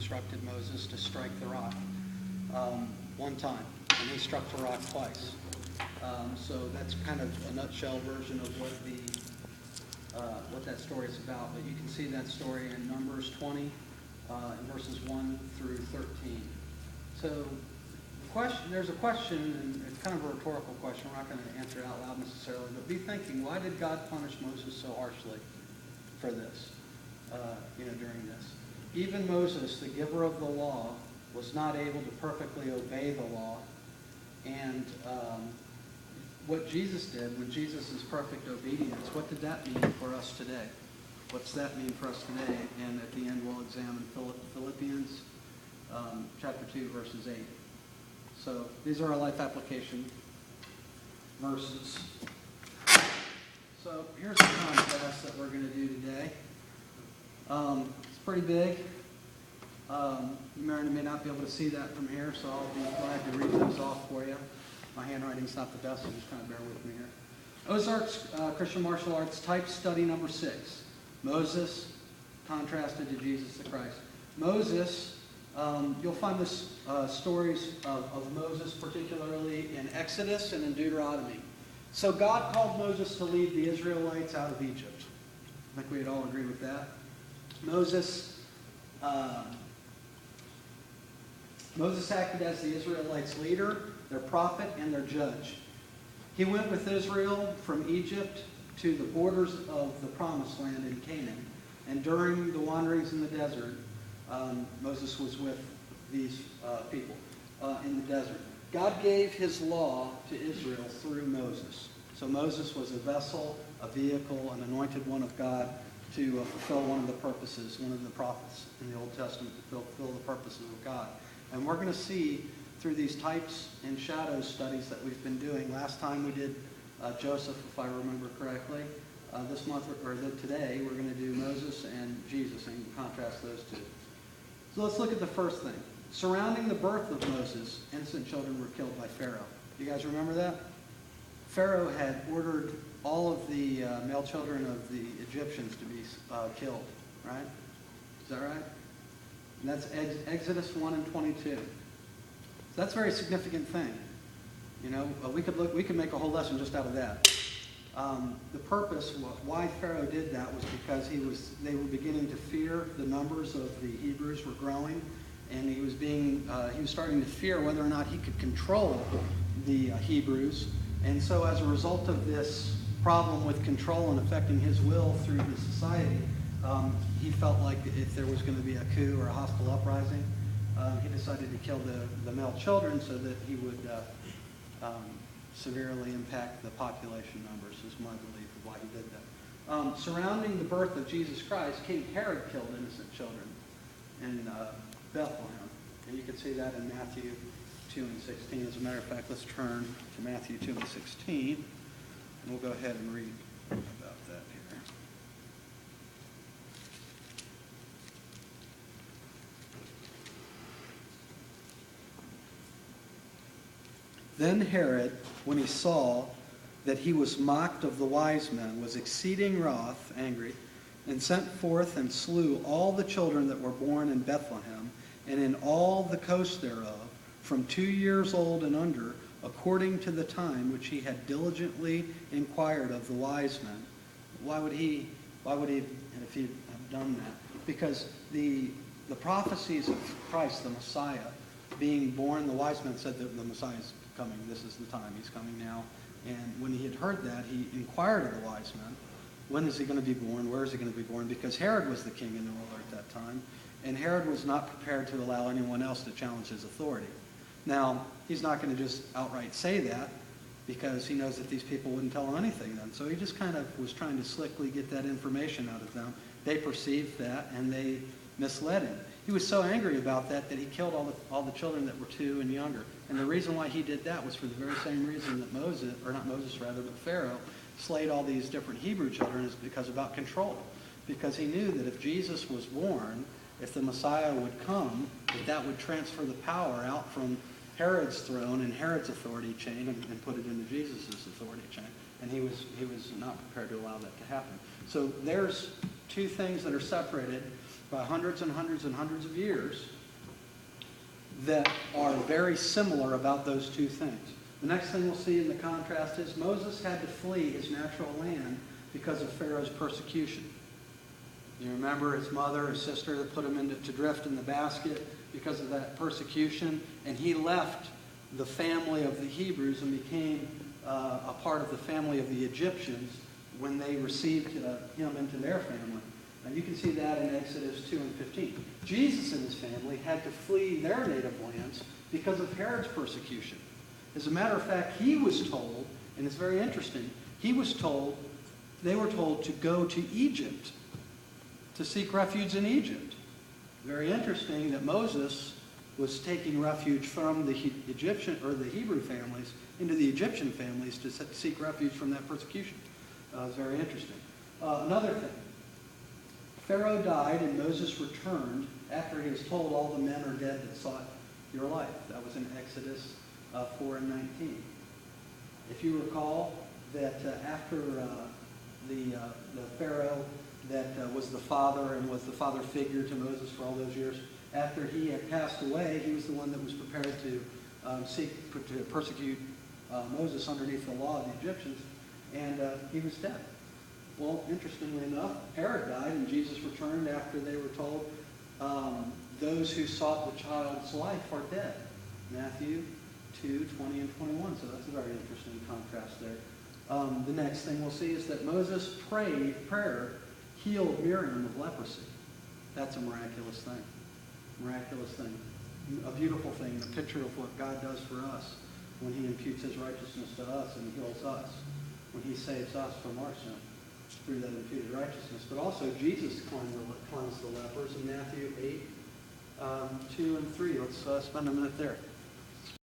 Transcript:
instructed Moses to strike the rock one time, and he struck the rock twice. So that's kind of a nutshell version of what that story is about. But you can see that story in Numbers 20, in verses 1 through 13. So there's a question, and it's kind of a rhetorical question. We're not going to answer it out loud necessarily, but be thinking, why did God punish Moses so harshly for this, during this? Even Moses, the giver of the law, was not able to perfectly obey the law. And what Jesus did, when Jesus' perfect obedience, what did that mean for us today? What's that mean for us today? And at the end, we'll examine Philippians chapter 2, verses 8. So these are our life application verses. So here's the contrast that we're going to do today. It's pretty big. You may not be able to see that from here, so I'll be glad to read those off for you. My handwriting's not the best, so just kind of bear with me here. Ozarks Christian Martial Arts Type Study number 6. Moses contrasted to Jesus the Christ. Moses, you'll find this stories of Moses particularly in Exodus and in Deuteronomy. So God called Moses to lead the Israelites out of Egypt. I think we'd all agree with that. Moses acted as the Israelites' leader, their prophet, and their judge. He went with Israel from Egypt to the borders of the Promised Land in Canaan. And during the wanderings in the desert, Moses was with these people in the desert. God gave his law to Israel through Moses. So Moses was a vessel, a vehicle, an anointed one of God to fulfill one of the purposes, one of the prophets in the Old Testament to fulfill the purposes of God. And we're going to see through these types and shadows studies that we've been doing. Last time we did Joseph, if I remember correctly. This month, today, we're going to do Moses and Jesus and contrast those two. So let's look at the first thing. Surrounding the birth of Moses, innocent children were killed by Pharaoh. You guys remember that? Pharaoh had ordered all of the male children of the Egyptians to be killed, right? Is that right? And that's Exodus 1 and 22. So that's a very significant thing. We could make a whole lesson just out of that. The purpose, why Pharaoh did that, was because they were beginning to fear. The numbers of the Hebrews were growing, and he was starting to fear whether or not he could control the Hebrews. And so as a result of this problem with control and affecting his will through the society, he felt like if there was going to be a coup or a hostile uprising, he decided to kill the male children so that he would severely impact the population numbers, is my belief of why he did that. Surrounding the birth of Jesus Christ, King Herod killed innocent children in Bethlehem. And you can see that in Matthew 2 and 16. As a matter of fact, let's turn to Matthew 2 and 16, and we'll go ahead and read about that here. Then Herod, when he saw that he was mocked of the wise men, was exceeding wroth, angry, and sent forth and slew all the children that were born in Bethlehem, and in all the coast thereof, from 2 years old and under, according to the time which he had diligently inquired of the wise men. Why would he, if he had done that? Because the prophecies of Christ, the Messiah, being born, the wise men said that the Messiah is coming. This is the time. He's coming now. And when he had heard that, he inquired of the wise men, when is he going to be born? Where is he going to be born? Because Herod was the king and the ruler at that time, and Herod was not prepared to allow anyone else to challenge his authority. Now, he's not going to just outright say that, because he knows that these people wouldn't tell him anything then. So he just kind of was trying to slickly get that information out of them. They perceived that, and they misled him. He was so angry about that he killed all the children that were 2 and younger. And the reason why he did that was for the very same reason that Pharaoh slayed all these different Hebrew children, is because about control. Because he knew that if Jesus was born, if the Messiah would come, that would transfer the power out from Herod's throne and Herod's authority chain and put it into Jesus' authority chain. And he was not prepared to allow that to happen. So there's two things that are separated by hundreds and hundreds and hundreds of years that are very similar about those two things. The next thing we'll see in the contrast is Moses had to flee his natural land because of Pharaoh's persecution. You remember his mother, his sister, that put him to drift in the basket because of that persecution, and he left the family of the Hebrews and became a part of the family of the Egyptians when they received him into their family. And you can see that in Exodus 2 and 15. Jesus and his family had to flee their native lands because of Herod's persecution. As a matter of fact, he was told, and it's very interesting, they were told to go to Egypt, to seek refuge in Egypt. Very interesting that Moses was taking refuge from the Egyptian or the Hebrew families into the Egyptian families to seek refuge from that persecution. It's very interesting. Another thing, Pharaoh died and Moses returned after he was told all the men are dead that sought your life. That was in Exodus 4 and 19. If you recall that after the Pharaoh that was the father and was the father figure to Moses for all those years, after he had passed away, he was the one that was prepared to persecute Moses underneath the law of the Egyptians, and he was dead. Well, interestingly enough, Herod died and Jesus returned after they were told, those who sought the child's life are dead. Matthew 2, 20 and 21. So that's a very interesting contrast there. The next thing we'll see is that Moses' prayer healed Miriam of leprosy. That's a miraculous thing. Miraculous thing. A beautiful thing, a picture of what God does for us when he imputes his righteousness to us and heals us, when he saves us from our sin through that imputed righteousness. But also Jesus cleansed the lepers in Matthew 8, 2 and 3. Let's spend a minute there.